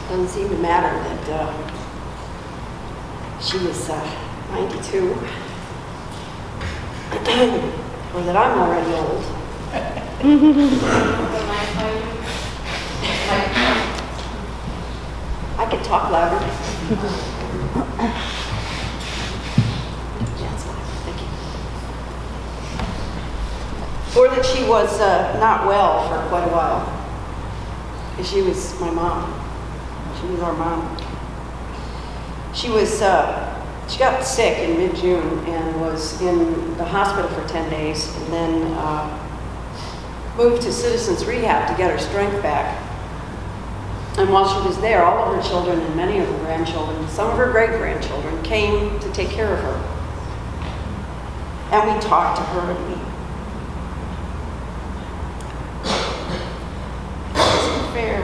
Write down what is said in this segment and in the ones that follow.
Doesn't seem to matter that she was 92, or that I'm already old. I could talk louder. That's fine. Thank you. Or that she was not well for quite a while. She was my mom. She was our mom. She got sick in mid-June and was in the hospital for 10 days, and then moved to Citizens Rehab to get her strength back. And while she was there, all of her children and many of her grandchildren, some of her great-grandchildren, came to take care of her. And we talked to her, and we... It wasn't fair.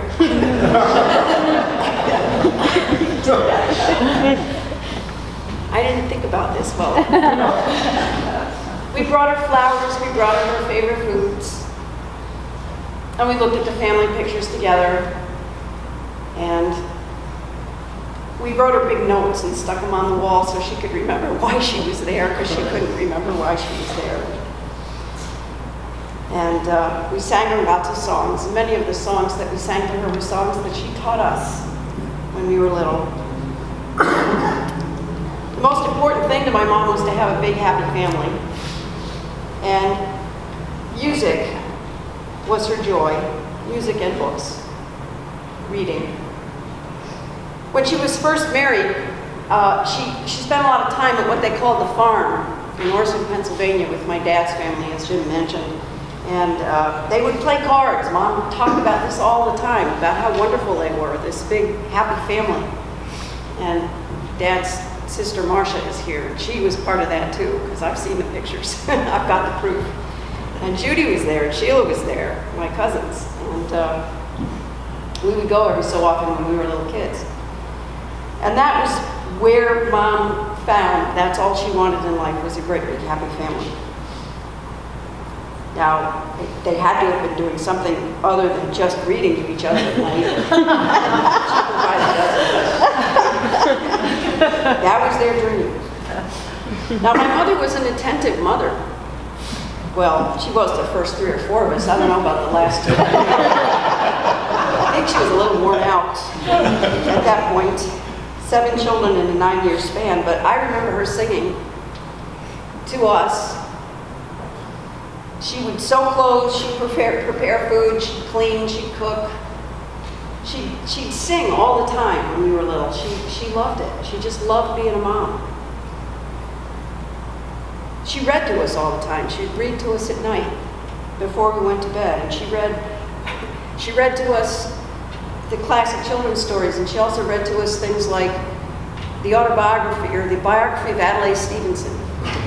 I didn't think about this well. We brought her flowers, we brought her her favorite foods, and we looked at the family pictures together, and we wrote her big notes and stuck them on the wall so she could remember why she was there, because she couldn't remember why she was there. And we sang her lots of songs. Many of the songs that we sang to her were songs that she taught us when we were little. The most important thing to my mom was to have a big, happy family. And music was her joy. Music and books. Reading. When she was first married, she spent a lot of time at what they called the farm in Orson, Pennsylvania with my dad's family, as Jim mentioned. And they would play cards. Mom talked about this all the time, about how wonderful they were, this big, happy family. And Dad's sister Marcia is here, and she was part of that too, because I've seen the pictures. I've got the proof. And Judy was there, and Sheila was there, my cousins. And we would go every so often when we were little kids. And that was where Mom found that's all she wanted in life, was a great big happy family. Now, they had to have been doing something other than just reading to each other at night. That was their dream. Now, my mother was an attentive mother. Well, she was the first 3 or 4 of us. I don't know about the last 2. I think she was a little worn out at that point. 7 children in a 9-year span, but I remember her singing to us. She would sew clothes, she'd prepare food, she'd clean, she'd cook. She'd sing all the time when we were little. She loved it. She just loved being a mom. She read to us all the time. She'd read to us at night before we went to bed. And she read to us the classic children's stories, and she also read to us things like the autobiography or the biography of Adlai Stevenson.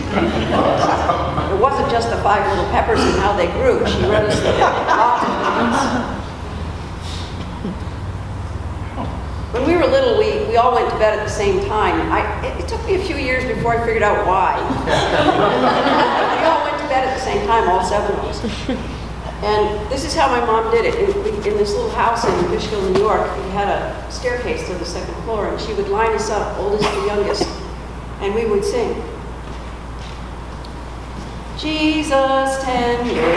It wasn't just the 5 Little Peppers and how they grew. She read us lots of things. When we were little, we all went to bed at the same time. It took me a few years before I figured out why. We all went to bed at the same time, all 7 of us. And this is how my mom did it. In this little house in Fishkill, New York, we had a staircase to the 2nd floor, and she would line us up, oldest to youngest, and we would sing. Jesus tender,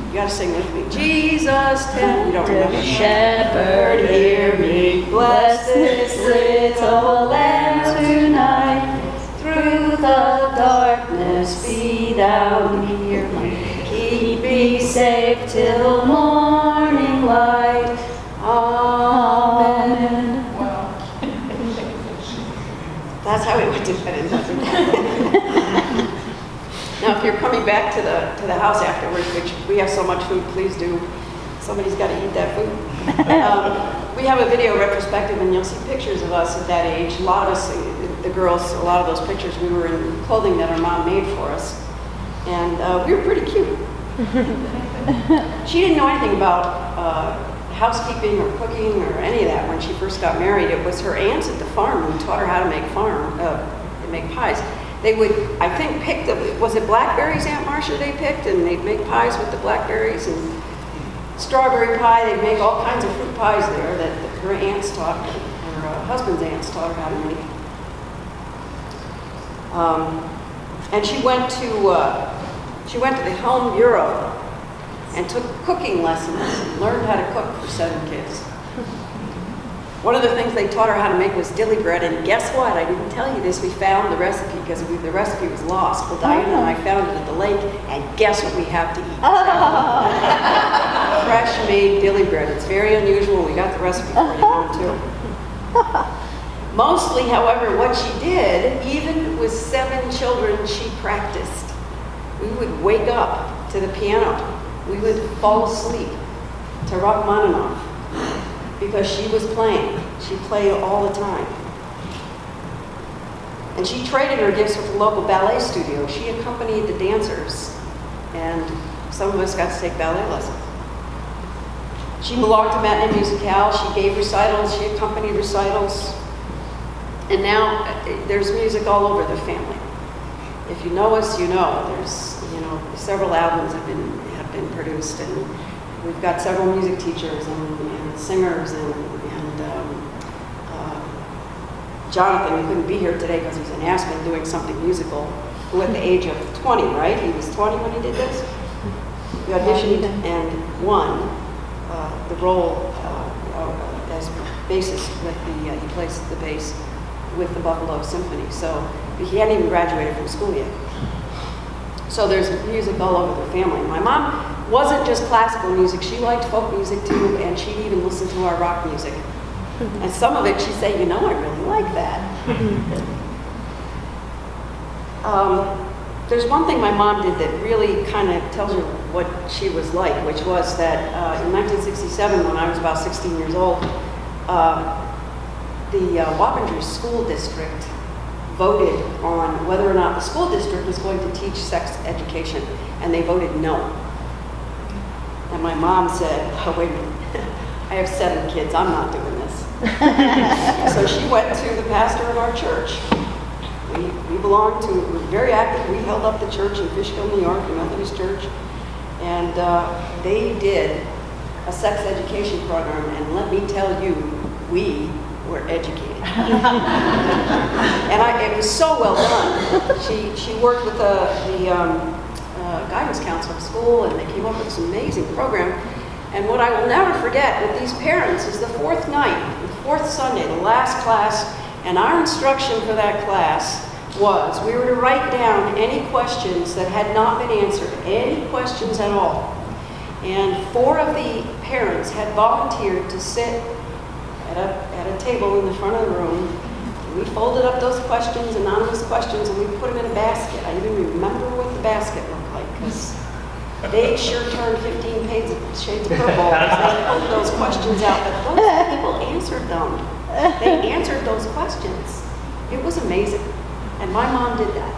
you gotta sing with me. Jesus tender, you don't remember. Shepherd, hear me, bless this little lamb tonight. Through the darkness be thou near me. Keep me safe till morning light. Amen. Wow. That's how we went to bed. Now, if you're coming back to the house afterwards, which we have so much food, please do. Somebody's got to eat that food. We have a video retrospective, and you'll see pictures of us at that age. A lot of us, the girls, a lot of those pictures, we were in clothing that our mom made for us. And we were pretty cute. She didn't know anything about housekeeping or cooking or any of that when she first got married. It was her aunts at the farm who taught her how to make pies. They would, I think, was it blackberries, Aunt Marcia, they picked, and they'd make pies with the blackberries. And strawberry pie. They'd make all kinds of fruit pies there that her aunts taught her, her husband's aunts taught her how to make. And she went to the Home Bureau and took cooking lessons and learned how to cook for 7 kids. One of the things they taught her how to make was dilly bread, and guess what? I didn't tell you this. We found the recipe because the recipe was lost. Well, Diana and I found it at the lake, and guess what we have to eat? Fresh made dilly bread. It's very unusual. We got the recipe for you home too. Mostly, however, what she did, even with 7 children, she practiced. We would wake up to the piano. We would fall asleep to Rachmaninoff because she was playing. She played all the time. And she traded her gifts with the local ballet studio. She accompanied the dancers, and some of us got to take ballet lessons. She belonged to Matinee Musicale. She gave recitals. She accompanied recitals. And now there's music all over the family. If you know us, you know. There's, several albums have been produced, and we've got several music teachers and singers and Jonathan, who couldn't be here today because he's in Aspen doing something musical, who at the age of 20, right? He was 20 when he did this. He auditioned and won the role as bassist with he plays the bass with the Buffalo Symphony. So he hadn't even graduated from school yet. So there's music all over the family. My mom wasn't just classical music. She liked folk music too, and she'd even listen to our rock music. And some of it she'd say, I really like that. There's one thing my mom did that really kind of tells you what she was like, which was that in 1967, when I was about 16 years old, the Wappinger School District voted on whether or not the school district was going to teach sex education, and they voted no. And my mom said, oh, wait a minute, I have 7 kids, I'm not doing this. So she went to the pastor of our church. We were very active. We held up the church in Fishkill, New York, the Methodist Church, and they did a sex education program, and let me tell you, we were educated. And it was so well done. She worked with the guidance counselor at school, and they came up with this amazing program. And what I will never forget with these parents is the 4th night, the 4th Sunday, the last class, and our instruction for that class was we were to write down any questions that had not been answered, any questions at all. And 4 of the parents had volunteered to sit at a table in the front of the room. We folded up those questions, anonymous questions, and we put them in a basket. I even remember what the basket looked like, because they sure turned 15 shades of purple as they pulled those questions out. But those people answered them. They answered those questions. It was amazing. And my mom did that.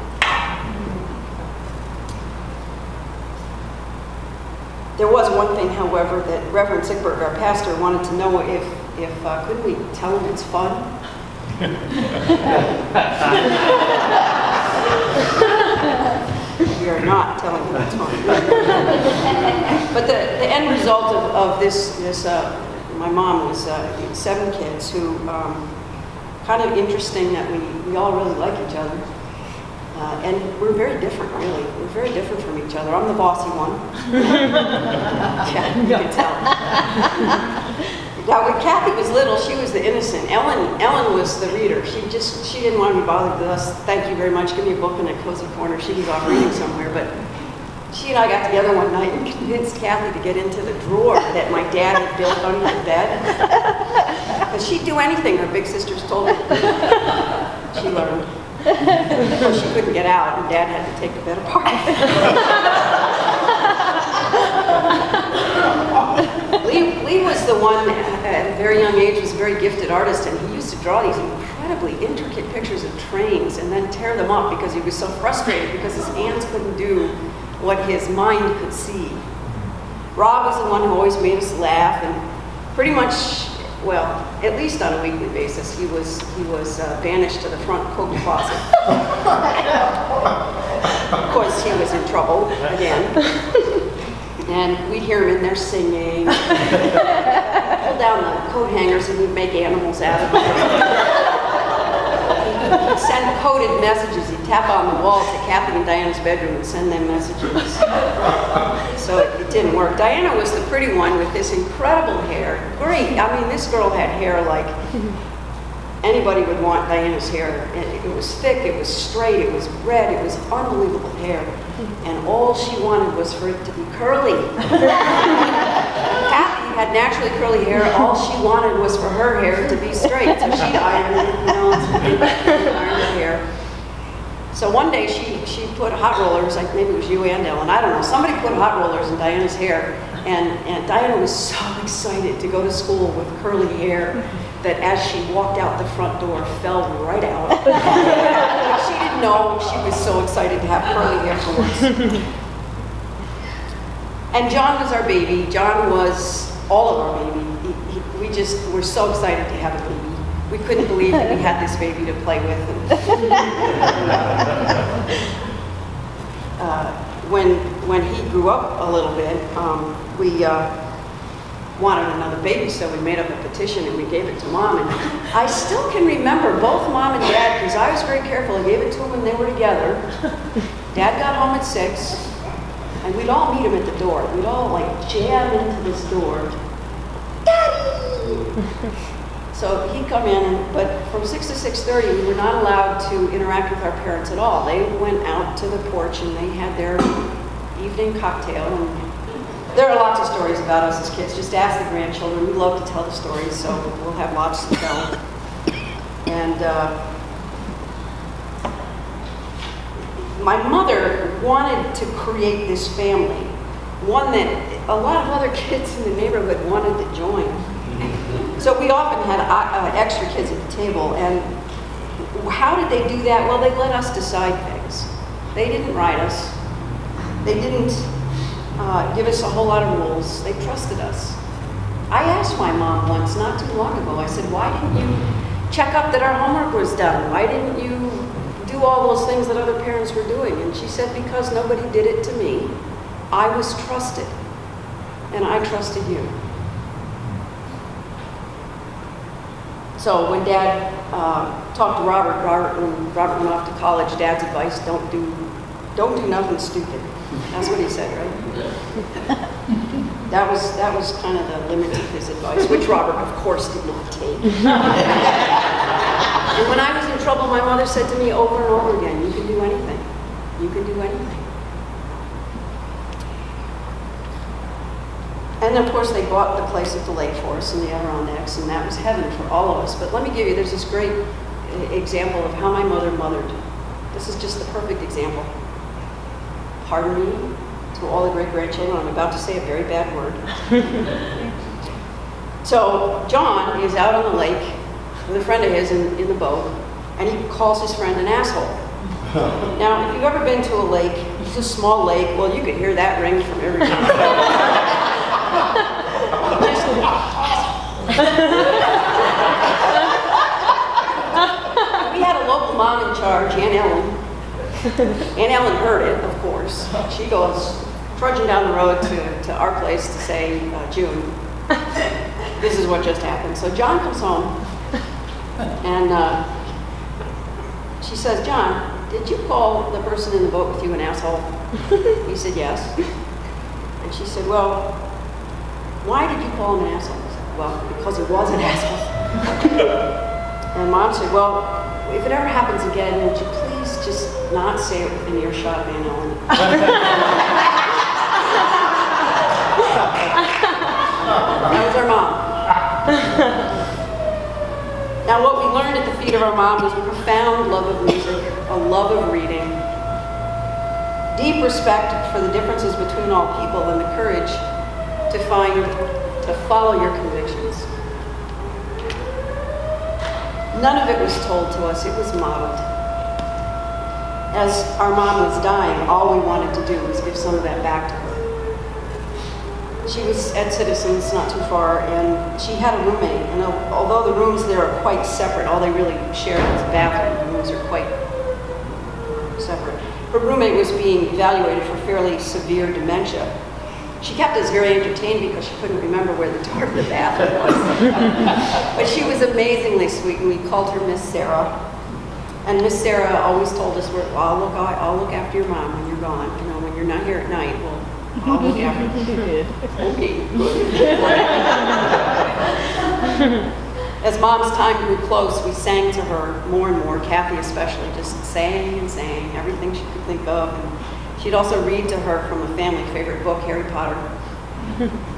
There was one thing, however, that Reverend Sickberg, our pastor, wanted to know if couldn't we tell him it's fun? We are not telling him it's fun. But the end result of this my mom was 7 kids who, kind of interesting that we all really like each other. And we're very different, really. We're very different from each other. I'm the bossy one. Yeah, you can tell. Now, when Kathy was little, she was the innocent. Ellen was the reader. She didn't want to be bothered with us. Thank you very much. Give me a book in a cozy corner. She was off reading somewhere. But she and I got together one night and convinced Kathy to get into the drawer that my dad had built under the bed. Because she'd do anything her big sisters told her to do. She learned. Of course, she couldn't get out, and Dad had to take the bed apart. Lee was the one at a very young age, was a very gifted artist, and he used to draw these incredibly intricate pictures of trains and then tear them up because he was so frustrated because his hands couldn't do what his mind could see. Rob was the one who always made us laugh, and pretty much, well, at least on a weekly basis, he was banished to the front coat closet. Of course, he was in trouble again. And we'd hear him in there singing. Pull down the coat hangers and we'd make animals out of them. He'd send coded messages. He'd tap on the wall to Kathy and Diana's bedroom and send them messages. So it didn't work. Diana was the pretty one with this incredible hair. Great. I mean, this girl had hair like anybody would want Diana's hair. It was thick, it was straight, it was red, it was unbelievable hair. And all she wanted was for it to be curly. Kathy had naturally curly hair. All she wanted was for her hair to be straight. So she'd iron it, iron her hair. So one day she put hot rollers, like maybe it was you and Ellen, I don't know. Somebody put hot rollers in Diana's hair. And Diana was so excited to go to school with curly hair that as she walked out the front door, fell right out. She didn't know she was so excited to have curly hair for once. And John was our baby. John was all of our baby. We just were so excited to have a baby. We couldn't believe that we had this baby to play with. When he grew up a little bit, we wanted another baby, so we made up a petition and we gave it to Mom. And I still can remember both Mom and Dad, because I was very careful. I gave it to them when they were together. Dad got home at 6, and we'd all meet him at the door. We'd all like jam into this door. Daddy! So he'd come in, but from 6 to 6:30, we were not allowed to interact with our parents at all. They went out to the porch and they had their evening cocktail. And there are lots of stories about us as kids. Just ask the grandchildren. We love to tell the stories, so we'll have lots to tell. And my mother wanted to create this family, one that a lot of other kids in the neighborhood wanted to join. So we often had extra kids at the table, and how did they do that? Well, they let us decide things. They didn't write us. They didn't give us a whole lot of rules. They trusted us. I asked my mom once, not too long ago, I said, why didn't you check up that our homework was done? Why didn't you do all those things that other parents were doing? And she said, because nobody did it to me. I was trusted, and I trusted you. So when Dad talked to when Robert went off to college, Dad's advice, don't do nothing stupid. That's what he said, right? That was kind of the limit of his advice, which Robert, of course, did not take. And when I was in trouble, my mother said to me over and over again, you can do anything. You can do anything. And of course, they bought the place at the lake for us in the Adirondacks, and that was heaven for all of us. But let me give you, there's this great example of how my mother mothered. This is just the perfect example. Pardon me to all the great-grandchildren, I'm about to say a very bad word. So John is out on the lake with a friend of his in the boat, and he calls his friend an asshole. Now, if you've ever been to a lake, it's a small lake, well, you could hear that ring from every We had a local mom in charge, Aunt Ellen. Aunt Ellen heard it, of course. She goes trudging down the road to our place to say, June, this is what just happened. So John comes home, and she says, John, did you call the person in the boat with you an asshole? He said, yes. And she said, well, why did you call him an asshole? I said, well, because he was an asshole. And Mom said, well, if it ever happens again, would you please just not say it within earshot of Aunt Ellen? That was our mom. Now, what we learned at the feet of our mom was a profound love of music, a love of reading, deep respect for the differences between all people, and the courage to follow your convictions. None of it was told to us, it was modeled. As our mom was dying, all we wanted to do was give some of that back to her. She was at Citizens, not too far, and she had a roommate. And although the rooms there are quite separate, all they really shared was a bathroom. The rooms are quite separate. Her roommate was being evaluated for fairly severe dementia. She kept us very entertained because she couldn't remember where the door to the bathroom was. But she was amazingly sweet, and we called her Miss Sarah. And Miss Sarah always told us, I'll look after your mom when you're gone. You know, when you're not here at night, I'll look after you. Okay, good. As Mom's time grew close, we sang to her more and more. Kathy especially just sang and sang everything she could think of. And she'd also read to her from a family favorite book, Harry Potter.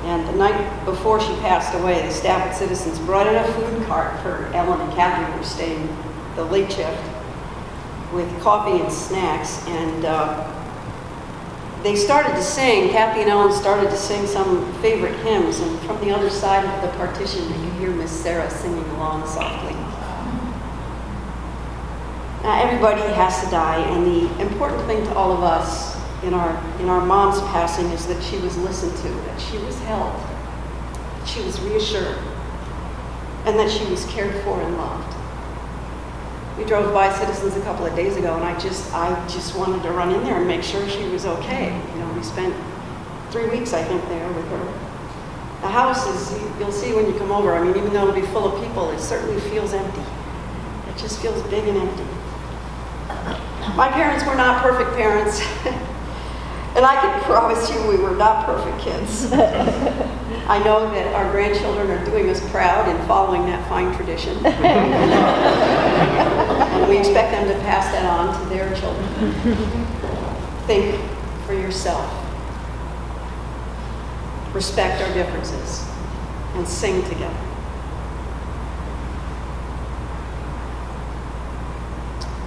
And the night before she passed away, the staff at Citizens brought in a food cart for Ellen and Kathy, who were staying the late shift, with coffee and snacks. And they started to sing, Kathy and Ellen started to sing some favorite hymns, and from the other side of the partition, you could hear Miss Sarah singing along softly. Now, everybody has to die, and the important thing to all of us in our mom's passing is that she was listened to, that she was held, that she was reassured, and that she was cared for and loved. We drove by Citizens a couple of days ago, and I just wanted to run in there and make sure she was okay. You know, we spent 3 weeks, I think, there with her. The house is, you'll see when you come over, I mean, even though it'll be full of people, it certainly feels empty. It just feels big and empty. My parents were not perfect parents, and I can promise you we were not perfect kids. I know that our grandchildren are doing us proud in following that fine tradition. And we expect them to pass that on to their children. Think for yourself. Respect our differences and sing together.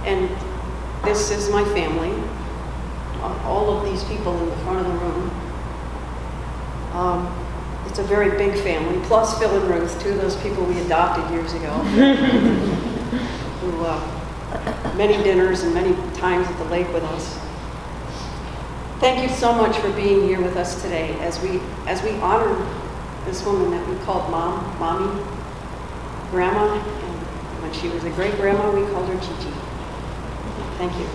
And this is my family. All of these people in the front of the room. It's a very big family, plus Phil and Ruth, two of those people we adopted years ago, who many dinners and many times at the lake with us. Thank you so much for being here with us today as we honor this woman that we called Mom, Mommy, Grandma, and when she was a great grandma, we called her Gigi. Thank you.